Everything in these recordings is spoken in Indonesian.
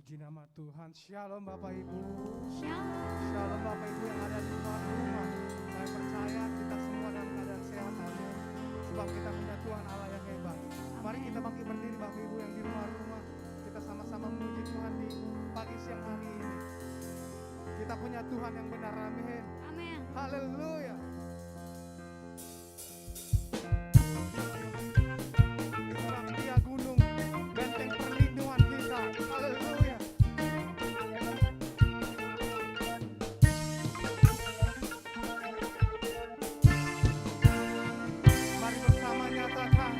Puji nama Tuhan. Shalom Bapak Ibu. Shalom. Shalom Bapak Ibu yang ada di luar rumah. Saya percaya kita semua dalam keadaan sehat. Amin. Sebab kita punya Tuhan Allah yang hebat. Mari kita bangkit berdiri Bapak Ibu yang di rumah. Kita sama-sama memuji Tuhan di pagi siang hari ini. Kita punya Tuhan yang benar. Amin. Amin. Haleluya. Sebab Dia gunung, benteng perlindungan kita. Haleluya. Mari bersama nyatakan.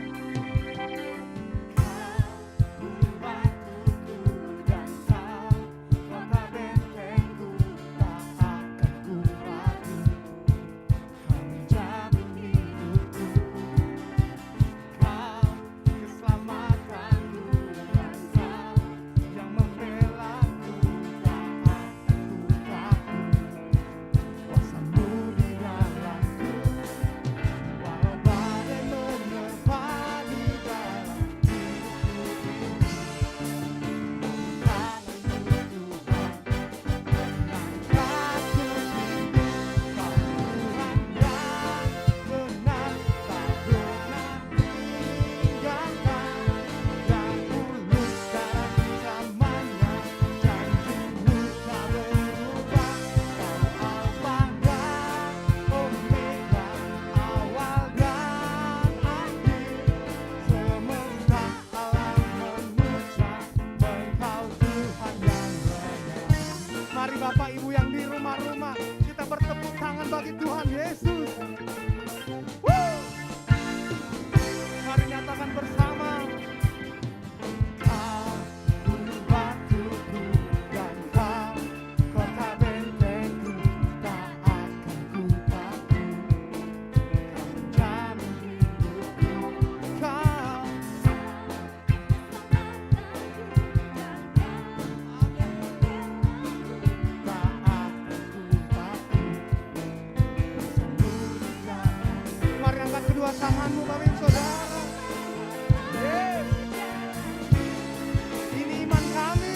Mari Bapak Ibu yang di rumah-rumah, kita bertepuk tangan bagi Tuhan Yesus. Woo! Mari nyatakan bersama. Aku batuku dan kau, kota bentengku, tak akan ku takut. Kau menjamin hidupku, kau. Mari angkat kedua tanganmu Bapak Ibu Saudara. Yes. Ini iman kami.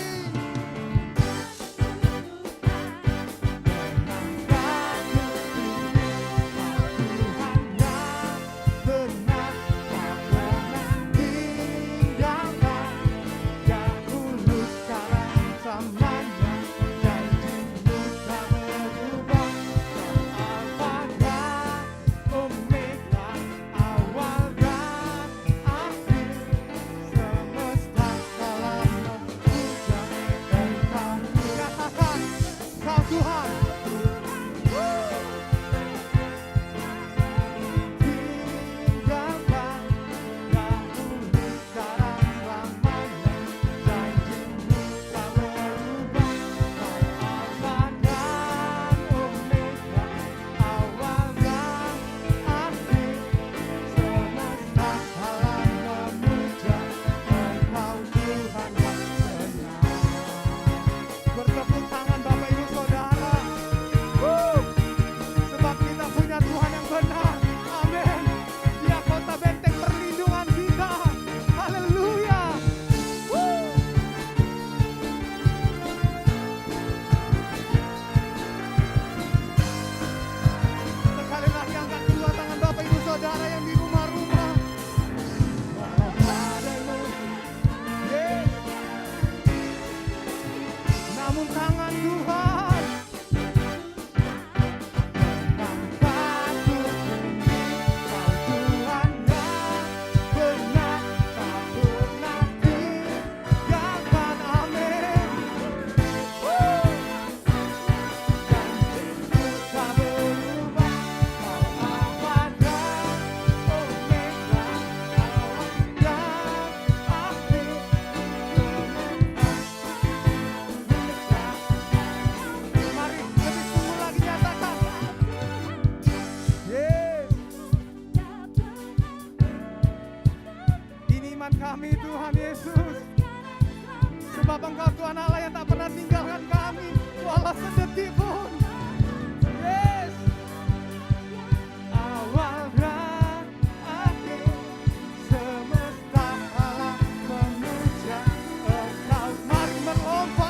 Tuhan, tinggalkan dahulu sekarang selamanya, janjimu tak berubah, kau Alfa dan Omega, awal dan akhir, semesta alam memuja Engkau Tuhan yang benar. Bertepuk tangan Bapak Ibu Saudara. Sebab kita punya Tuhan yang benar. Amin. Dia kota benteng perlindungan kita. Haleluya. Sekali lagi angkat kedua tangan Bapak Ibu Saudara yang di rumah-rumah. Yes. Namun tangan Tuhan angkat ini, kau Tuhan yang benar, tak pernah tinggalkan. Amin. Janjimu tak berubah, kau Alfa dan Omega, awal dan akhir, mari lebih sungguh lagi nyatakan. Yes. Ini iman kami Tuhan Yesus. Sebab Engkau Tuhan Allah yang tak pernah tinggalkan kami walau sedetik pun. Yes. Awal dan akhir, semesta alam memuja Engkau. Mari melompat.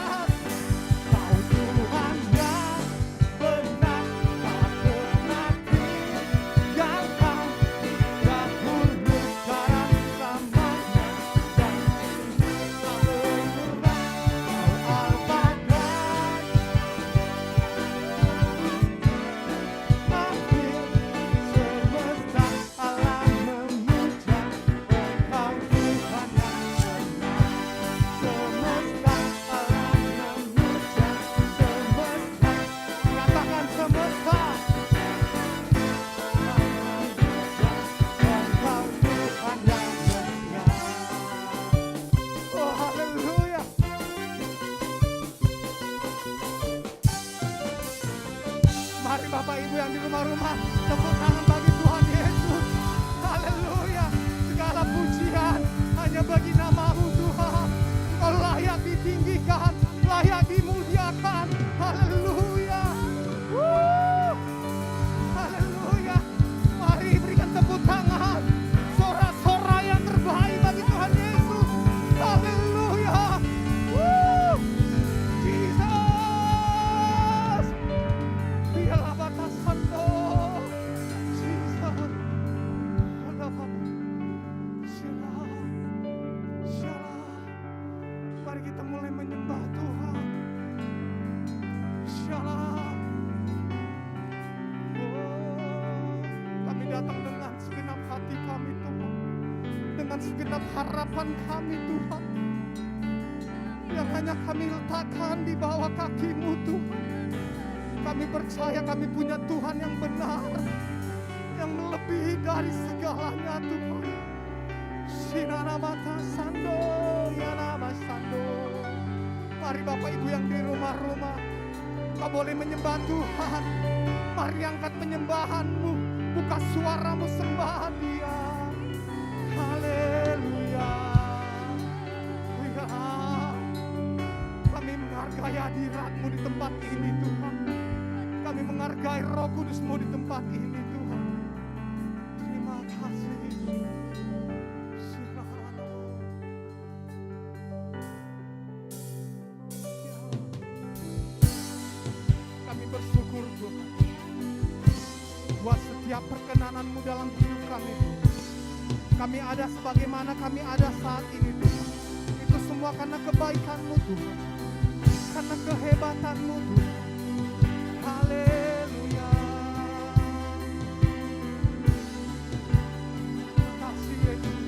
Mari kita mulai menyembah Tuhan. Shalom. Kami datang dengan segenap hati kami Tuhan, dengan segenap harapan kami Tuhan, yang hanya kami letakkan di bawah kaki-Mu Tuhan. Kami percaya kami punya Tuhan yang benar, yang melebihi dari segalanya Tuhan. Sinanamata sando, yanama sando. Mari Bapak Ibu yang di rumah-rumah, kau boleh menyembah Tuhan. Mari angkat penyembahan-Mu, buka suaramu, sembah Dia. Haleluya. Ya, kami menghargai hadirat-Mu di tempat ini Tuhan. Kami menghargai Roh Kudus-Mu di tempat ini Tuhan. Terima kasih Yesus. Kami bersyukur Tuhan buat setiap perkenanan-Mu dalam hidup kami. Kami ada sebagaimana kami ada saat ini Tuhan. Itu semua karena kebaikan-Mu Tuhan, karena kehebatan-Mu Tuhan. Haleluya. Terima kasih Yesus.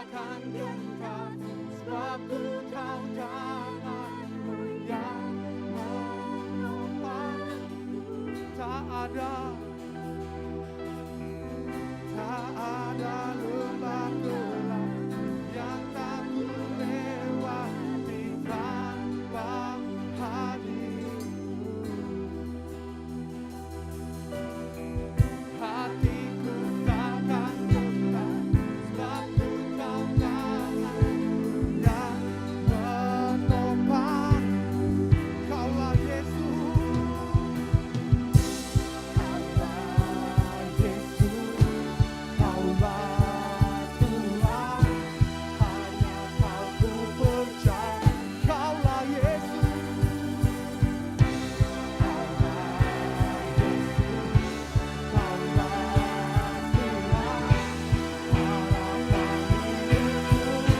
akan gentar, sebab ku tahu tangan-Mu yang menopang. Tak ada lembah gelap yang tak ku lewati tanpa hadir-Mu. Hatiku takkan gentar, sebab ku tahu tangan-Mu yang menopang. Kaulah Yesus, Kaulah Yesus, Kaulah Tuhan, hanya Kau ku percaya. Kaulah Yesus, Kaulah Yesus, Kaulah Tuhan, harapan hidupku.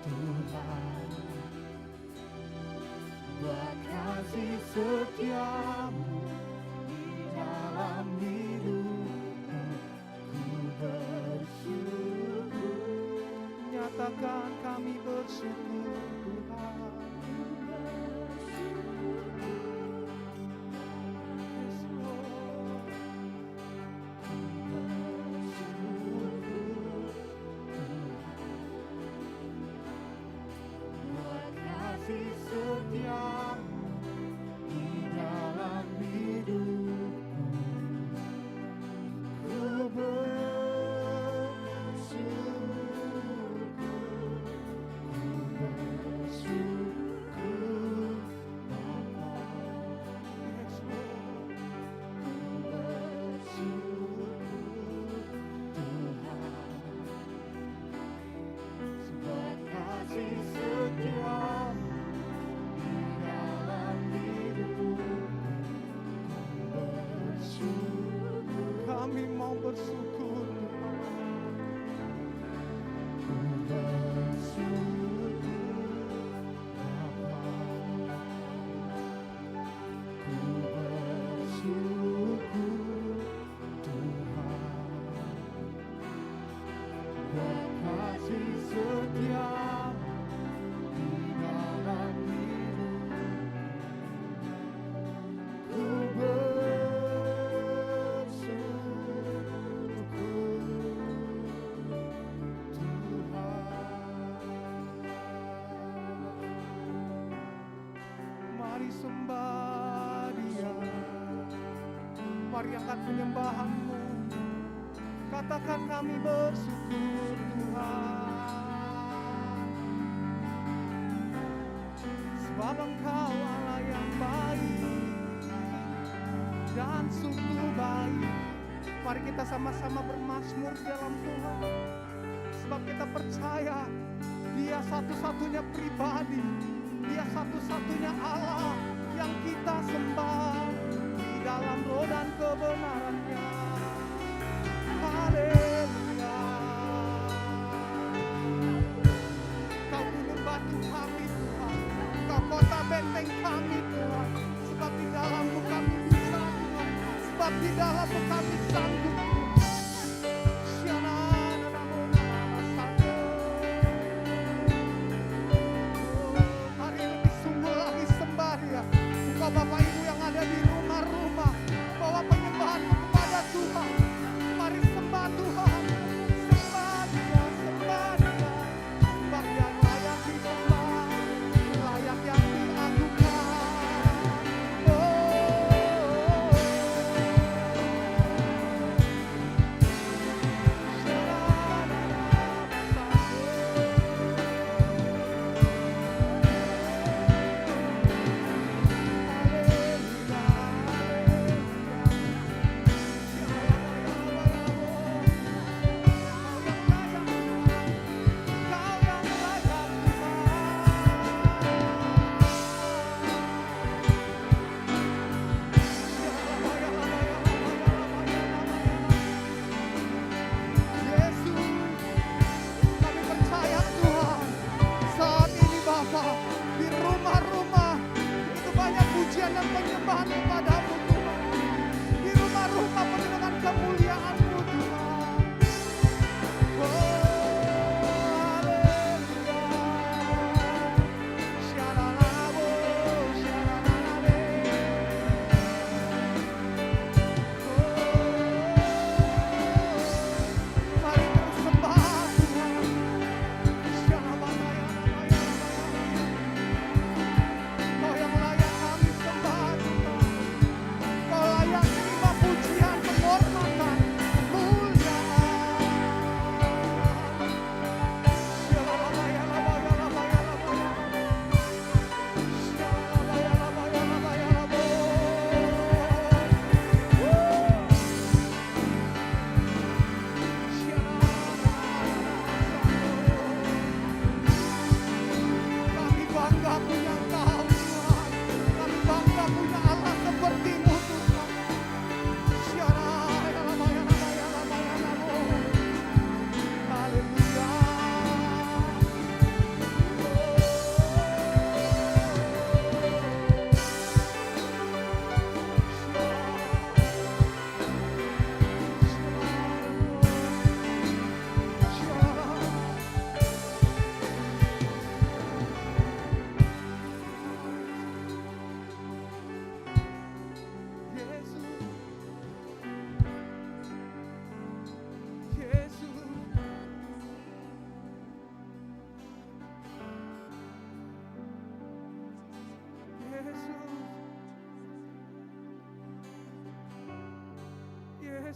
Tuhan, buat kasih setiamu di dalam hidupku, ku bersyukur. Nyatakan kami bersyukur Tuhan. Yes, Lord. Buat kasih setiamu di dalam hidupku, ku bersyukur, Bapa. Yes, Lord. Ku bersyukur Tuhan, sebab kasih setiamu di dalam hidupku, ku bersyukur. Kami mau bersyukur Tuhan. Ku bersyukur Bapa, ku bersyukur Tuhan, buat kasih setiamu di dalam hidupku, ku bersyukur Tuhan. Mari sembah Dia, mari angkat penyembahan-Mu. Katakan kami bersyukur Tuhan, sebab Engkau Allah yang baik dan sungguh baik. Mari kita sama-sama bermazmur dalam Tuhan, sebab kita percaya Dia satu-satunya pribadi, Dia satu-satunya Allah yang kita sembah di dalam roh dan kebenaran-Nya. Haleluya. Kau gunung batu kami Tuhan, Kau kota benteng kami Tuhan, sebab di dalam-Mu kami bisa Tuhan, sebab di dalam-Mu kami sanggup Tuhan. Hari lebih sungguh lagi sembah Dia. Engkau Bapak Ibu yang ada di rumah-rumah, bawa penyembahan kepada Tuhan. Mari sembah Tuhan.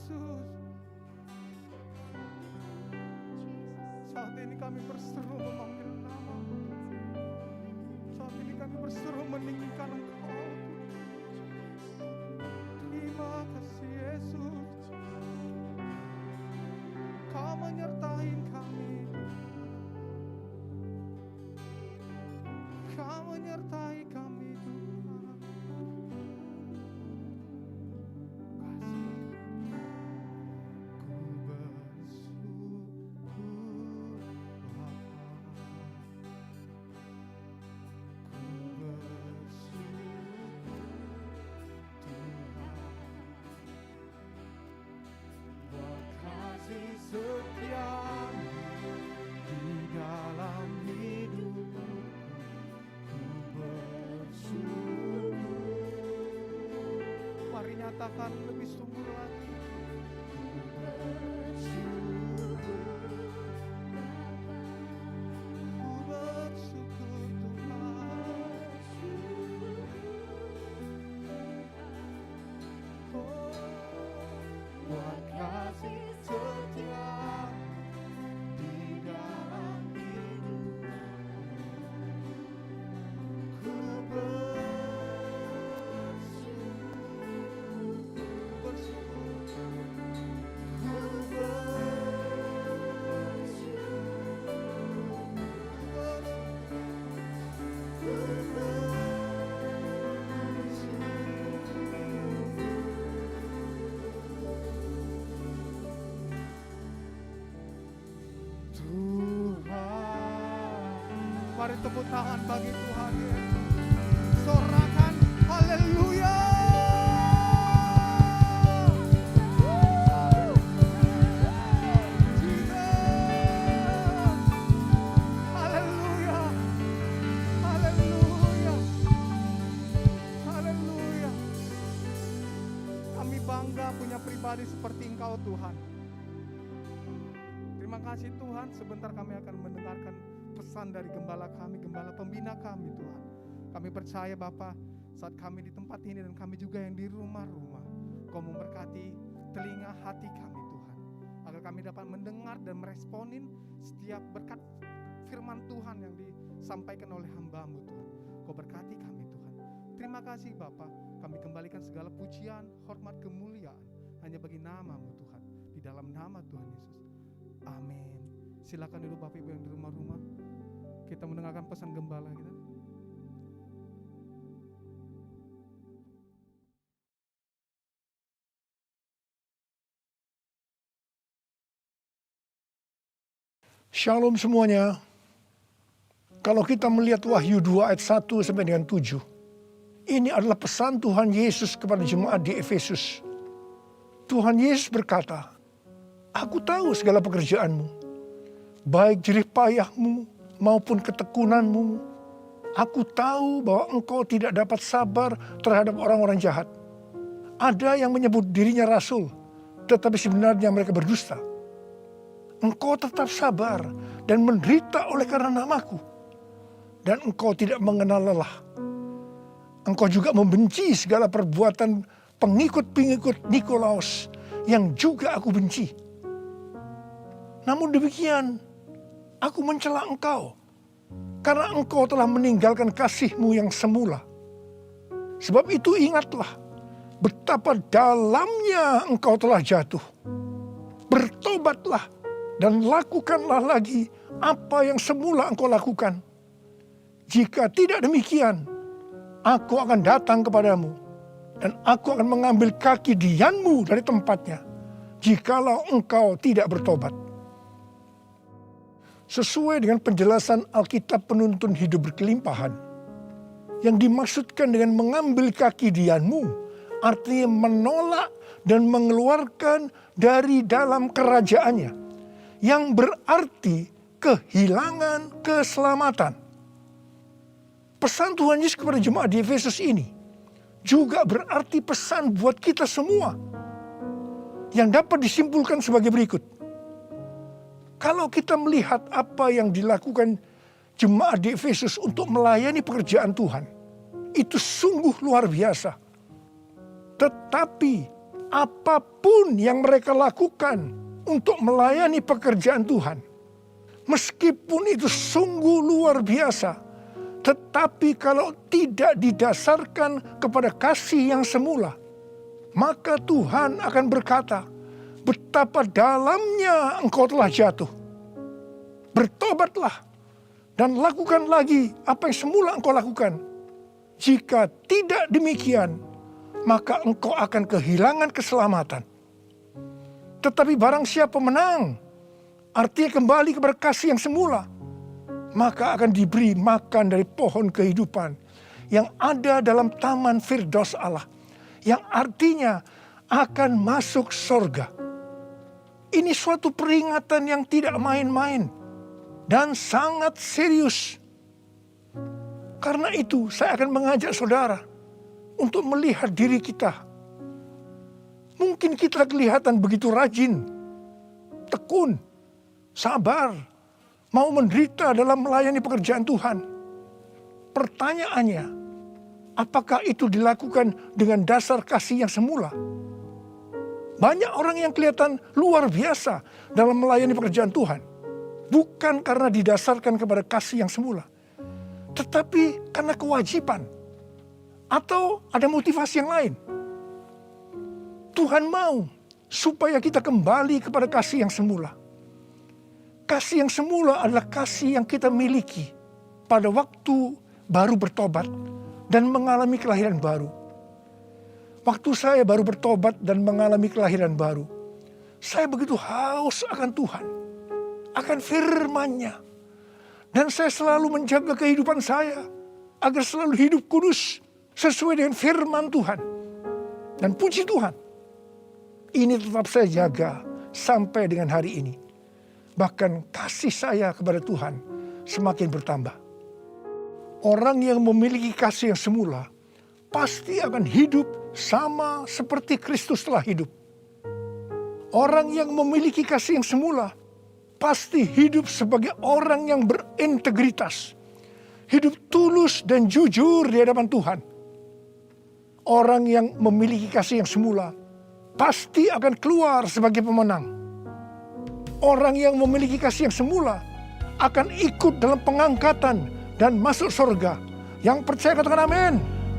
Yesus. Saat ini kami berseru memanggil nama. Saat ini kami berseru meninggikan Engkau. Terima kasih Yesus. Kau menyertai kami. Kau menyertai kami Tuhan. Mari nyatakan lebih sungguh lagi. Ku bersyukur Tuhan. Oh, buat kasih setia di dalam hidup. Ku Mari tepuk tangan bagi Tuhan Yesus. Sorakan haleluya. Haleluya. Haleluya. Haleluya. Kami bangga punya pribadi seperti Engkau Tuhan. Terima kasih Tuhan, sebentar kami akan mendengarkan pesan dari gembala kami, gembala pembina kami Tuhan. Kami percaya Bapa, saat kami di tempat ini dan kami juga yang di rumah-rumah, Kau memberkati telinga hati kami Tuhan, agar kami dapat mendengar dan meresponin setiap berkat firman Tuhan yang disampaikan oleh hamba-Mu Tuhan. Kau berkati kami Tuhan. Terima kasih Bapa, kami kembalikan segala pujian, hormat, kemuliaan hanya bagi nama-Mu Tuhan, di dalam nama Tuhan Yesus. Amin. Silakan dulu Bapak Ibu yang di rumah-rumah, kita mendengarkan pesan gembala kita. Shalom semuanya. Kalau kita melihat Wahyu 2 ayat 1 sampai dengan 7, ini adalah pesan Tuhan Yesus kepada jemaat di Efesus. Tuhan Yesus berkata, "Aku tahu segala pekerjaanmu, baik jerih payahmu maupun ketekunanmu. Aku tahu bahwa engkau tidak dapat sabar terhadap orang-orang jahat. Ada yang menyebut dirinya rasul, tetapi sebenarnya mereka berdusta. Engkau tetap sabar dan menderita oleh karena namaku, dan engkau tidak mengenal lelah. Engkau juga membenci segala perbuatan pengikut-pengikut Nikolaus yang juga aku benci. Namun demikian, aku mencela engkau, karena engkau telah meninggalkan kasihmu yang semula. Sebab itu ingatlah, betapa dalamnya engkau telah jatuh. Bertobatlah dan lakukanlah lagi apa yang semula engkau lakukan. Jika tidak demikian, aku akan datang kepadamu, dan aku akan mengambil kaki dianmu dari tempatnya, jikalau engkau tidak bertobat." Sesuai dengan penjelasan Alkitab penuntun hidup berkelimpahan, yang dimaksudkan dengan mengambil kaki dianmu, artinya menolak dan mengeluarkan dari dalam kerajaannya, yang berarti kehilangan keselamatan. Pesan Tuhan Yesus kepada jemaat di Efesus ini juga berarti pesan buat kita semua, yang dapat disimpulkan sebagai berikut. Kalau kita melihat apa yang dilakukan jemaat di Efesus untuk melayani pekerjaan Tuhan, itu sungguh luar biasa. Tetapi apapun yang mereka lakukan untuk melayani pekerjaan Tuhan, meskipun itu sungguh luar biasa, tetapi kalau tidak didasarkan kepada kasih yang semula, maka Tuhan akan berkata, betapa dalamnya engkau telah jatuh. Bertobatlah dan lakukan lagi apa yang semula engkau lakukan. Jika tidak demikian, maka engkau akan kehilangan keselamatan. Tetapi barang siapa menang, artinya kembali kepada kasih yang semula, maka akan diberi makan dari pohon kehidupan yang ada dalam taman Firdaus Allah, yang artinya akan masuk surga. Ini suatu peringatan yang tidak main-main dan sangat serius. Karena itu saya akan mengajak saudara untuk melihat diri kita. Mungkin kita kelihatan begitu rajin, tekun, sabar, mau menderita dalam melayani pekerjaan Tuhan. Pertanyaannya, apakah itu dilakukan dengan dasar kasih yang semula? Banyak orang yang kelihatan luar biasa dalam melayani pekerjaan Tuhan. Bukan karena didasarkan kepada kasih yang semula, tetapi karena kewajiban. Atau ada motivasi yang lain. Tuhan mau supaya kita kembali kepada kasih yang semula. Kasih yang semula adalah kasih yang kita miliki pada waktu baru bertobat dan mengalami kelahiran baru. Waktu saya baru bertobat dan mengalami kelahiran baru, saya begitu haus akan Tuhan, akan firman-Nya. Dan saya selalu menjaga kehidupan saya agar selalu hidup kudus sesuai dengan firman Tuhan. Dan puji Tuhan, ini tetap saya jaga sampai dengan hari ini. Bahkan kasih saya kepada Tuhan semakin bertambah. Orang yang memiliki kasih yang semula pasti akan hidup sama seperti Kristus telah hidup. Orang yang memiliki kasih yang semula pasti hidup sebagai orang yang berintegritas. Hidup tulus dan jujur di hadapan Tuhan. Orang yang memiliki kasih yang semula pasti akan keluar sebagai pemenang. Orang yang memiliki kasih yang semula akan ikut dalam pengangkatan dan masuk surga. Yang percaya katakan amin.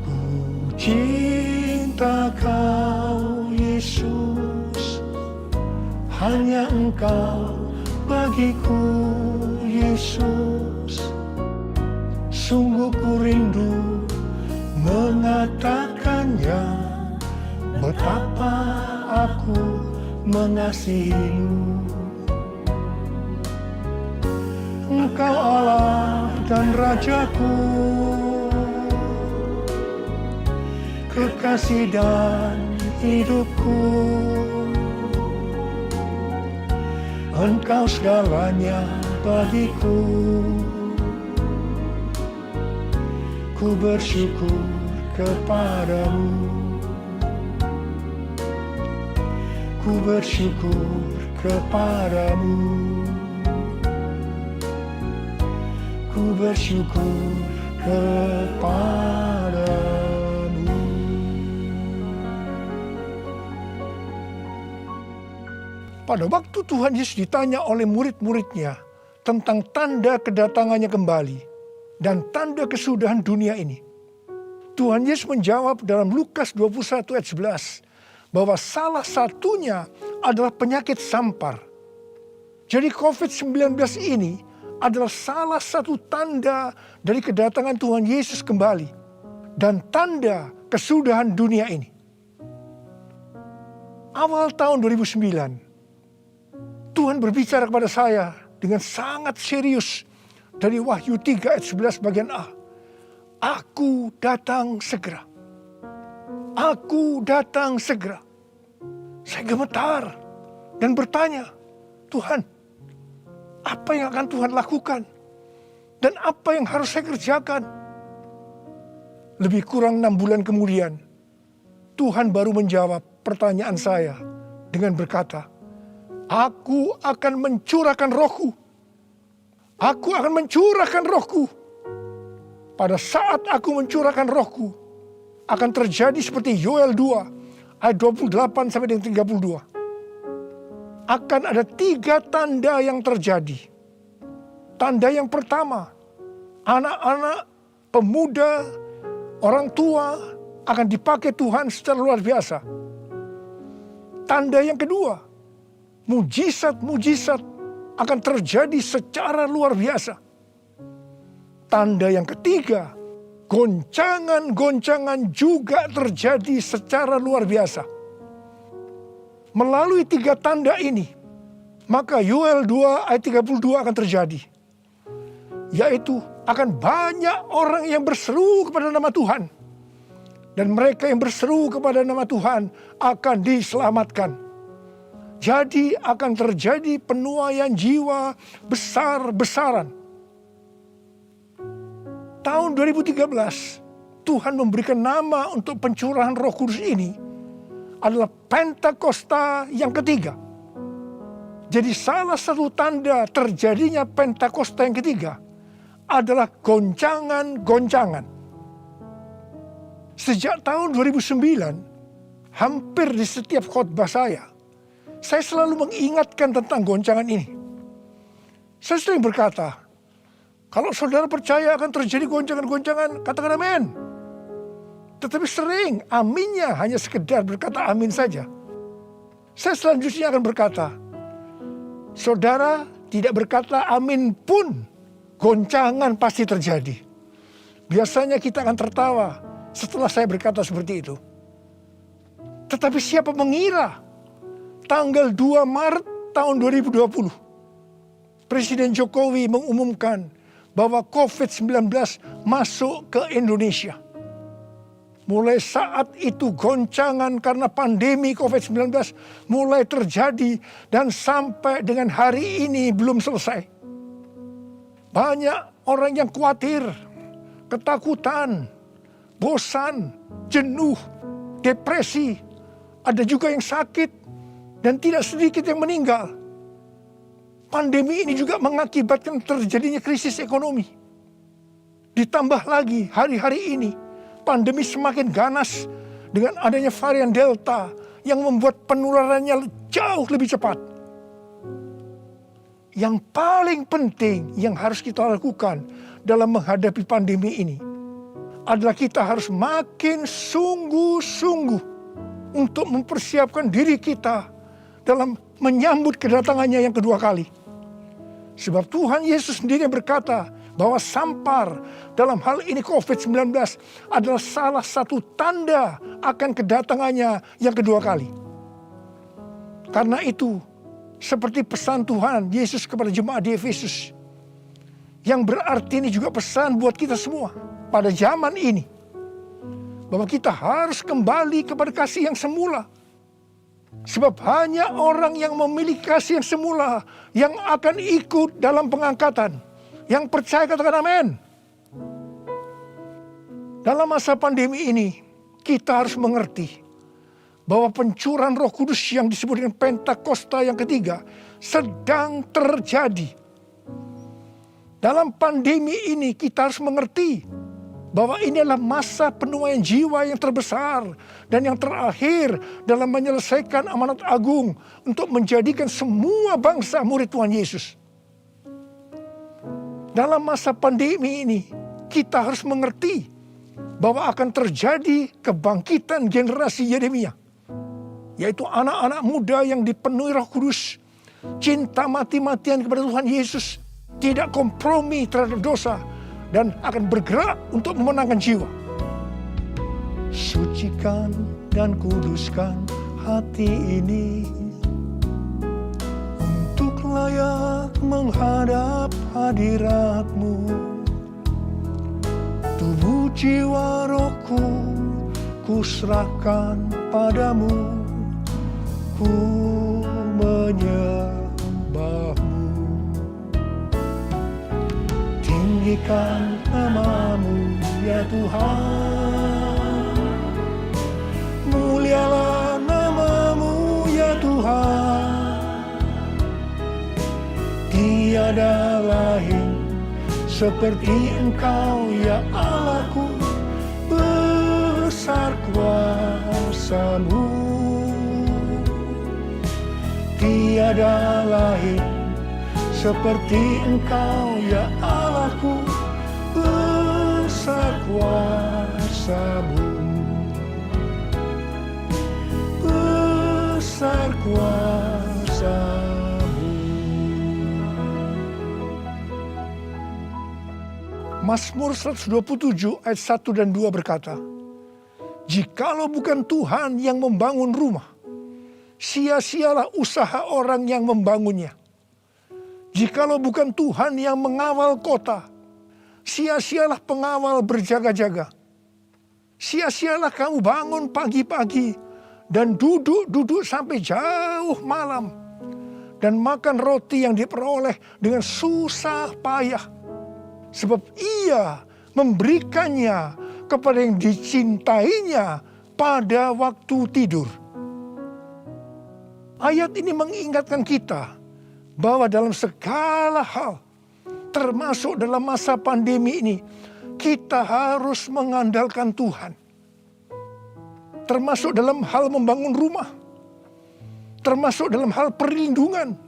Ku cinta kau Yesus, hanya engkau bagiku Yesus. Sungguh ku rindu mengatakannya, betapa aku mengasihimu. Engkau Allah dan Rajaku, kekasih dan hidupku. Engkau segalanya bagiku. Ku bersyukur kepadamu. Ku bersyukur kepadamu. Ku bersyukur kepadamu. Pada waktu Tuhan Yesus ditanya oleh murid-muridnya tentang tanda kedatangannya kembali dan tanda kesudahan dunia ini, Tuhan Yesus menjawab dalam Lukas 21 ayat 11 bahwa salah satunya adalah penyakit sampar. Jadi COVID-19 ini adalah salah satu tanda dari kedatangan Tuhan Yesus kembali dan tanda kesudahan dunia ini. Awal tahun 2009, Tuhan berbicara kepada saya dengan sangat serius dari Wahyu 3 ayat 11 bagian A. Aku datang segera. Aku datang segera. Saya gemetar dan bertanya, Tuhan, apa yang akan Tuhan lakukan? Dan apa yang harus saya kerjakan? Lebih kurang 6 bulan kemudian, Tuhan baru menjawab pertanyaan saya dengan berkata, Aku akan mencurahkan rohku. Aku akan mencurahkan rohku. Pada saat aku mencurahkan rohku, akan terjadi seperti Yoel 2 ayat 28 sampai dengan 32. Akan ada 3 tanda yang terjadi. Tanda yang pertama, anak-anak, pemuda, orang tua akan dipakai Tuhan secara luar biasa. Tanda yang kedua, mujizat-mujizat akan terjadi secara luar biasa. Tanda yang ketiga, goncangan-goncangan juga terjadi secara luar biasa. Melalui 3 tanda ini, maka Yoel 2 ayat 32 akan terjadi. Yaitu akan banyak orang yang berseru kepada nama Tuhan. Dan mereka yang berseru kepada nama Tuhan akan diselamatkan. Jadi akan terjadi penuaian jiwa besar-besaran. Tahun 2013, Tuhan memberikan nama untuk pencurahan Roh Kudus ini adalah Pentakosta yang ketiga. Jadi salah satu tanda terjadinya Pentakosta yang ketiga adalah goncangan-goncangan. Sejak tahun 2009, hampir di setiap khotbah saya selalu mengingatkan tentang goncangan ini. Saya sering berkata, kalau saudara percaya akan terjadi goncangan-goncangan, katakan amin. Tetapi sering aminnya hanya sekedar berkata amin saja. Saya selanjutnya akan berkata, saudara tidak berkata amin pun, goncangan pasti terjadi. Biasanya kita akan tertawa setelah saya berkata seperti itu. Tetapi siapa mengira tanggal 2 Maret tahun 2020, Presiden Jokowi mengumumkan bahwa COVID-19 masuk ke Indonesia. Mulai saat itu goncangan karena pandemi COVID-19 mulai terjadi dan sampai dengan hari ini belum selesai. Banyak orang yang khawatir, ketakutan, bosan, jenuh, depresi. Ada juga yang sakit dan tidak sedikit yang meninggal. Pandemi ini juga mengakibatkan terjadinya krisis ekonomi. Ditambah lagi hari-hari ini pandemi semakin ganas dengan adanya varian Delta yang membuat penularannya jauh lebih cepat. Yang paling penting yang harus kita lakukan dalam menghadapi pandemi ini adalah kita harus makin sungguh-sungguh untuk mempersiapkan diri kita dalam menyambut kedatangannya yang kedua kali. Sebab Tuhan Yesus sendiri berkata bahwa sampar dalam hal ini COVID-19 adalah salah satu tanda akan kedatangannya yang kedua kali. Karena itu, seperti pesan Tuhan Yesus kepada jemaat di Efesus, yang berarti ini juga pesan buat kita semua pada zaman ini, bahwa kita harus kembali kepada kasih yang semula. Sebab hanya orang yang memiliki kasih yang semula yang akan ikut dalam pengangkatan. Yang percaya katakan amin. Dalam masa pandemi ini, kita harus mengerti bahwa pencurahan Roh Kudus yang disebut dengan Pentakosta yang ketiga sedang terjadi. Dalam pandemi ini kita harus mengerti bahwa ini adalah masa penuaian jiwa yang terbesar dan yang terakhir dalam menyelesaikan amanat agung untuk menjadikan semua bangsa murid Tuhan Yesus. Dalam masa pandemi ini, kita harus mengerti bahwa akan terjadi kebangkitan generasi Yeremia, yaitu anak-anak muda yang dipenuhi Roh Kudus, cinta mati-matian kepada Tuhan Yesus, tidak kompromi terhadap dosa, dan akan bergerak untuk memenangkan jiwa. Sucikan dan kuduskan hati ini untuk layak menghadap hadirat-Mu. Tubuh jiwa rohku kuserahkan padamu, ku menyembah-Mu. Tinggikan nama-Mu ya Tuhan, mulialah nama-Mu ya Tuhan. Tiada lain seperti Engkau ya Allahku, besar kuasa-Mu. tiada lain seperti Engkau ya Allahku, besar kuasa-Mu, besar kuasa-Mu. Mazmur 127 ayat 1 dan 2 berkata, jikalau bukan Tuhan yang membangun rumah, sia-sialah usaha orang yang membangunnya. Jikalau bukan Tuhan yang mengawal kota, sia-sialah pengawal berjaga-jaga. Sia-sialah kamu bangun pagi-pagi dan duduk-duduk sampai jauh malam, dan makan roti yang diperoleh dengan susah payah. Sebab Ia memberikannya kepada yang dicintainya pada waktu tidur. Ayat ini mengingatkan kita bahwa dalam segala hal, termasuk dalam masa pandemi ini, kita harus mengandalkan Tuhan. Termasuk dalam hal membangun rumah, termasuk dalam hal perlindungan.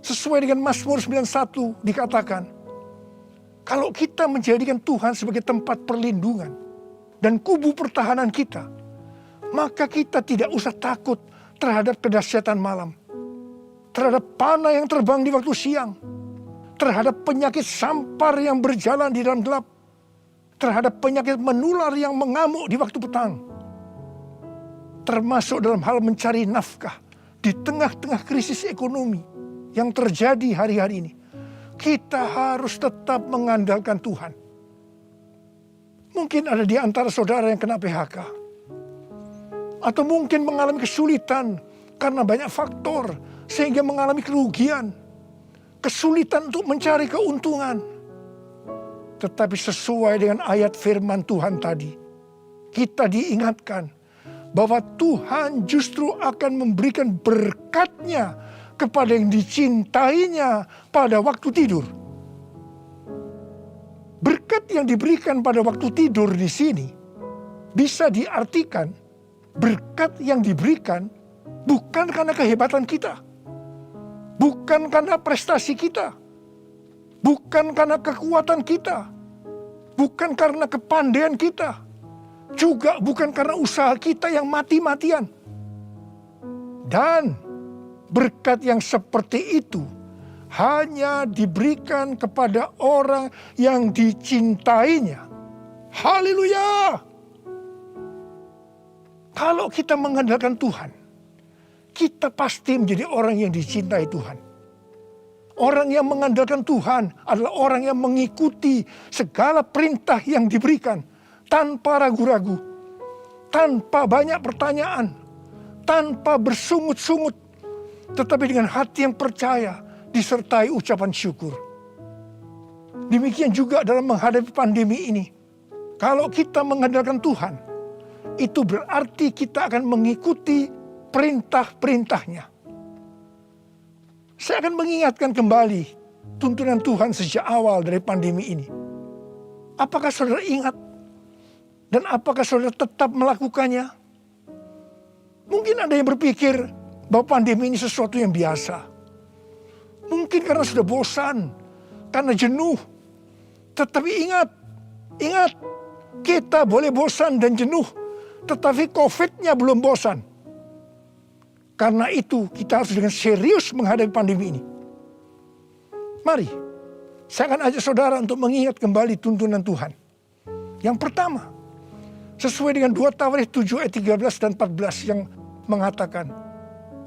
Sesuai dengan Mazmur 91 dikatakan, kalau kita menjadikan Tuhan sebagai tempat perlindungan dan kubu pertahanan kita, maka kita tidak usah takut terhadap kedahsyatan malam, terhadap panah yang terbang di waktu siang, terhadap penyakit sampar yang berjalan di dalam gelap, terhadap penyakit menular yang mengamuk di waktu petang, termasuk dalam hal mencari nafkah di tengah-tengah krisis ekonomi yang terjadi hari-hari ini. Kita harus tetap mengandalkan Tuhan. Mungkin ada di antara saudara yang kena PHK, atau mungkin mengalami kesulitan karena banyak faktor sehingga mengalami kerugian, kesulitan untuk mencari keuntungan. Tetapi sesuai dengan ayat firman Tuhan tadi, kita diingatkan bahwa Tuhan justru akan memberikan berkat-Nya kepada yang dicintainya pada waktu tidur. Berkat yang diberikan pada waktu tidur di sini bisa diartikan berkat yang diberikan bukan karena kehebatan kita, bukan karena prestasi kita, bukan karena kekuatan kita, bukan karena kepandaian kita, juga bukan karena usaha kita yang mati-matian. Dan berkat yang seperti itu hanya diberikan kepada orang yang dicintainya. Haleluya! Kalau kita mengandalkan Tuhan, kita pasti menjadi orang yang dicintai Tuhan. Orang yang mengandalkan Tuhan adalah orang yang mengikuti segala perintah yang diberikan tanpa ragu-ragu, tanpa banyak pertanyaan, tanpa bersungut-sungut, tetapi dengan hati yang percaya disertai ucapan syukur. Demikian juga dalam menghadapi pandemi ini. Kalau kita mengandalkan Tuhan, itu berarti kita akan mengikuti perintah-perintahnya. Saya akan mengingatkan kembali tuntunan Tuhan sejak awal dari pandemi ini. Apakah saudara ingat? Dan apakah saudara tetap melakukannya? Mungkin ada yang berpikir bahwa pandemi ini sesuatu yang biasa. Mungkin karena sudah bosan, karena jenuh. Tetapi ingat, kita boleh bosan dan jenuh, tetapi COVID-nya belum bosan. Karena itu kita harus dengan serius menghadapi pandemi ini. Mari, saya akan ajak saudara untuk mengingat kembali tuntunan Tuhan. Yang pertama, sesuai dengan 2 Tawarikh 7 ayat 13 dan 14 yang mengatakan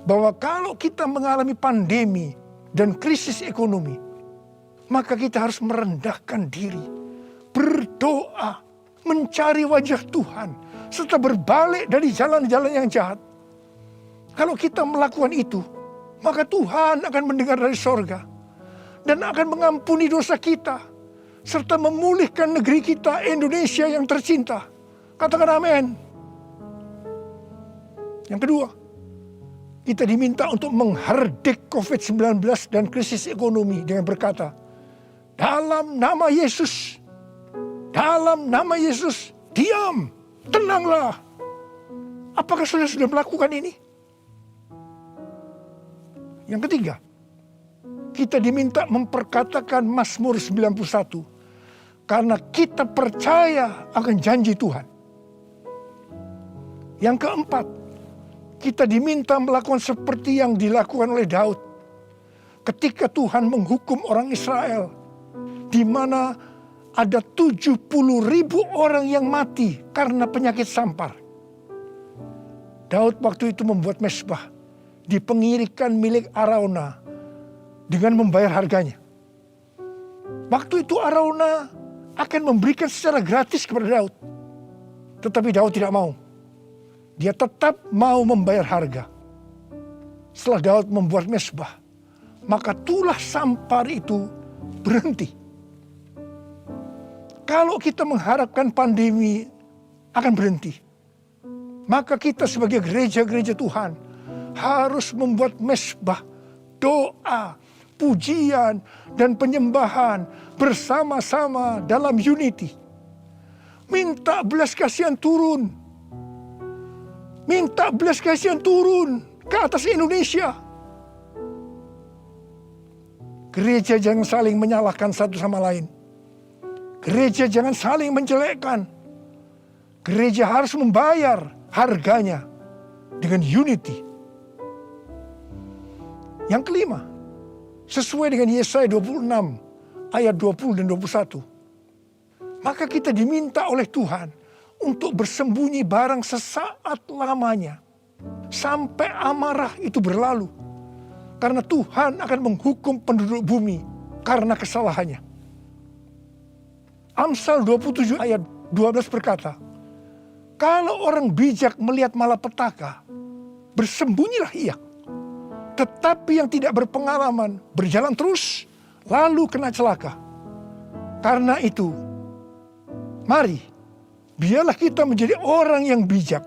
bahwa kalau kita mengalami pandemi dan krisis ekonomi, maka kita harus merendahkan diri, berdoa, mencari wajah Tuhan, serta berbalik dari jalan-jalan yang jahat. Kalau kita melakukan itu, maka Tuhan akan mendengar dari sorga dan akan mengampuni dosa kita, serta memulihkan negeri kita, Indonesia yang tercinta. Katakan amin. Yang kedua, kita diminta untuk menghardik COVID-19 dan krisis ekonomi dengan berkata, dalam nama Yesus, diam, tenanglah. Apakah saudara sudah melakukan ini? Yang ketiga, kita diminta memperkatakan Mazmur 91 karena kita percaya akan janji Tuhan. Yang keempat, kita diminta melakukan seperti yang dilakukan oleh Daud ketika Tuhan menghukum orang Israel, di mana ada 70.000 orang yang mati karena penyakit sampar. Daud waktu itu membuat mezbah di pengirikan milik Arauna dengan membayar harganya. Waktu itu Arauna akan memberikan secara gratis kepada Daud. Tetapi Daud tidak mau. Dia tetap mau membayar harga. Setelah Daud membuat mezbah, maka tulah sampar itu berhenti. Kalau kita mengharapkan pandemi akan berhenti, maka kita sebagai gereja-gereja Tuhan harus membuat mezbah, doa, pujian, dan penyembahan bersama-sama dalam unity. Minta belas kasihan turun. Minta belas kasihan turun ke atas Indonesia. Gereja jangan saling menyalahkan satu sama lain. Gereja jangan saling menjelekkan. Gereja harus membayar harganya dengan unity. Yang kelima, sesuai dengan Yesaya 26 ayat 20 dan 21. Maka kita diminta oleh Tuhan untuk bersembunyi barang sesaat lamanya sampai amarah itu berlalu. Karena Tuhan akan menghukum penduduk bumi karena kesalahannya. Amsal 27 ayat 12 berkata, kalau orang bijak melihat malapetaka, bersembunyilah ia. Tetapi yang tidak berpengalaman berjalan terus, lalu kena celaka. Karena itu, mari, biarlah kita menjadi orang yang bijak.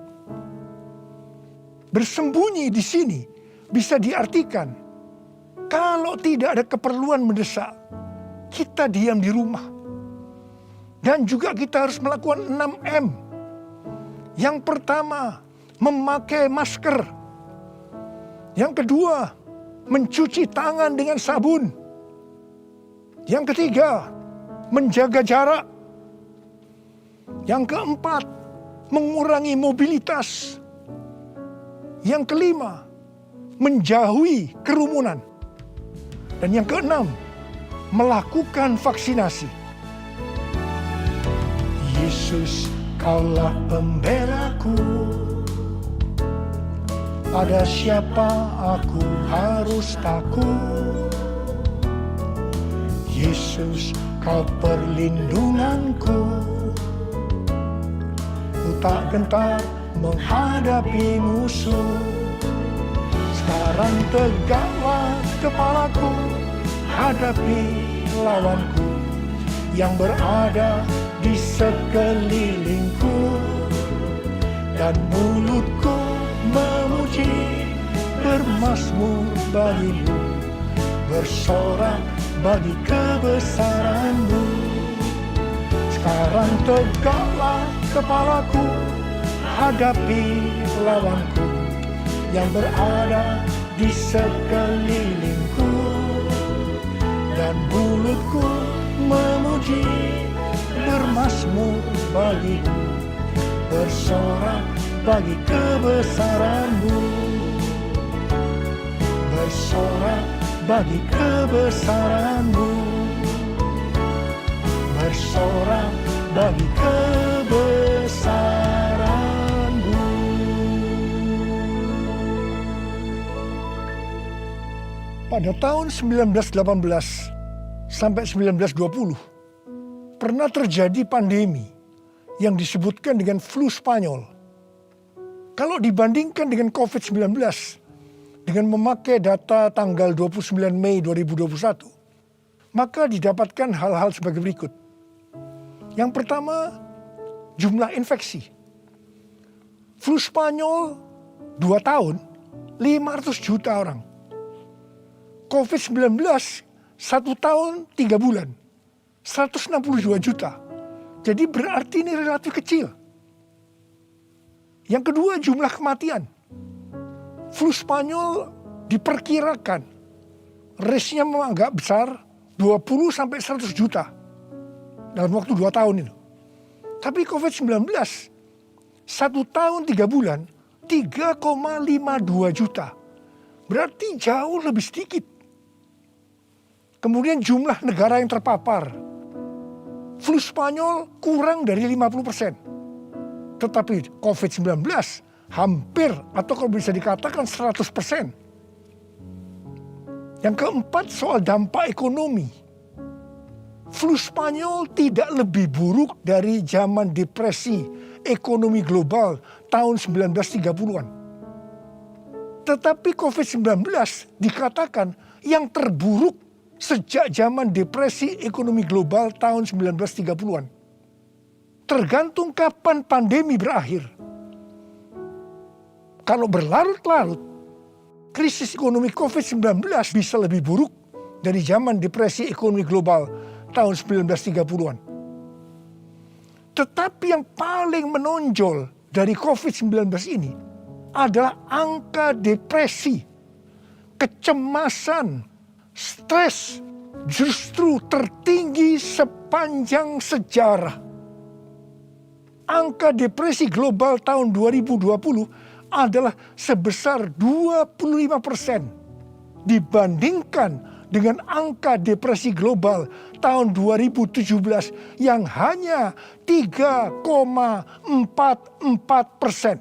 Bersembunyi di sini bisa diartikan, kalau tidak ada keperluan mendesak, kita diam di rumah. Dan juga kita harus melakukan 6M. Yang pertama, memakai masker. Yang kedua, mencuci tangan dengan sabun. Yang ketiga, menjaga jarak. Yang keempat, mengurangi mobilitas. Yang kelima, menjauhi kerumunan. Dan yang keenam, melakukan vaksinasi. Yesus, Kaulah pembelaku. Pada siapa aku harus takut? Yesus, Kau perlindunganku. Ku tak gentar menghadapi musuh. Sekarang tegaklah kepalaku, hadapi lawanku yang berada di sekelilingku, dan mulutku memuji, bermazmur bagimu, bersorak bagi kebesaran-Mu. Sekarang tegaklah kepalaku, hadapi lawanku yang berada di sekelilingku, dan mulutku memuji, bermazmur bagimu, bersorak bagi kebesaran-Mu, bersorak bagi kebesaran-Mu, bersorak bagi kebesaran-Mu. Pada tahun 1918 sampai 1920, pernah terjadi pandemi yang disebutkan dengan flu Spanyol. Kalau dibandingkan dengan COVID-19, dengan memakai data tanggal 29 Mei 2021, maka didapatkan hal-hal sebagai berikut. Yang pertama, jumlah infeksi. Flu Spanyol 2 tahun, 500 juta orang. COVID-19 1 tahun 3 bulan, 162 juta. Jadi berarti ini relatif kecil. Yang kedua, jumlah kematian. Flu Spanyol diperkirakan Risknya memang agak besar, 20 sampai 100 juta dalam waktu 2 tahun itu. Tapi COVID-19, 1 tahun 3 bulan, 3,52 juta. Berarti jauh lebih sedikit. Kemudian jumlah negara yang terpapar. Flu Spanyol kurang dari 50%. Tetapi COVID-19 hampir atau kalau bisa dikatakan 100%. Yang keempat soal dampak ekonomi. Flu Spanyol tidak lebih buruk dari zaman depresi ekonomi global tahun 1930-an. Tetapi COVID-19 dikatakan yang terburuk sejak zaman depresi ekonomi global tahun 1930-an. Tergantung kapan pandemi berakhir. Kalau berlarut-larut, krisis ekonomi COVID-19 bisa lebih buruk dari zaman depresi ekonomi global tahun 1930-an. Tetapi yang paling menonjol dari COVID-19 ini adalah angka depresi, kecemasan, stres justru tertinggi sepanjang sejarah. Angka depresi global tahun 2020 adalah sebesar 25% dibandingkan dengan angka depresi global tahun 2017 yang hanya 3,44%.